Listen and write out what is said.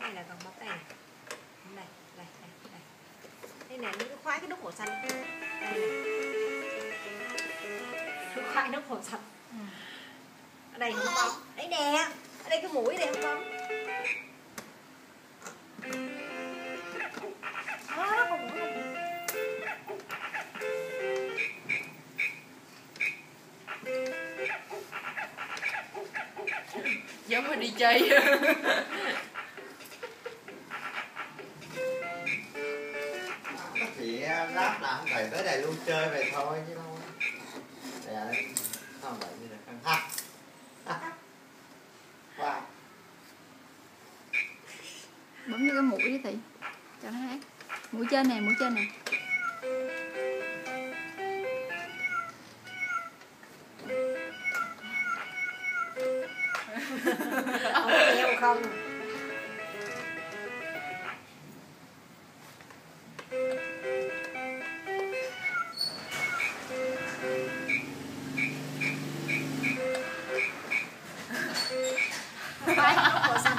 này là vòng bóng đây này. Đây, đây, đây, đây. Đây này, nó khoái cái nút màu xanh. Đây này. Nó khoái nút màu xanh. Ở đây không bóng. Đấy nè. Ở đây cái mũi này không bóng. Đó, không mũi không. Giống như đi chơi. Chị lát là không phải tới đây luôn chơi về thôi chứ đâu. Đây không phải như là căng ha. Wow. Bấm vô cái mũi đi Thị, cho nó hát. Mũi trên nè, mũi trên nè. Không treo không. Khoái nút màu xanh.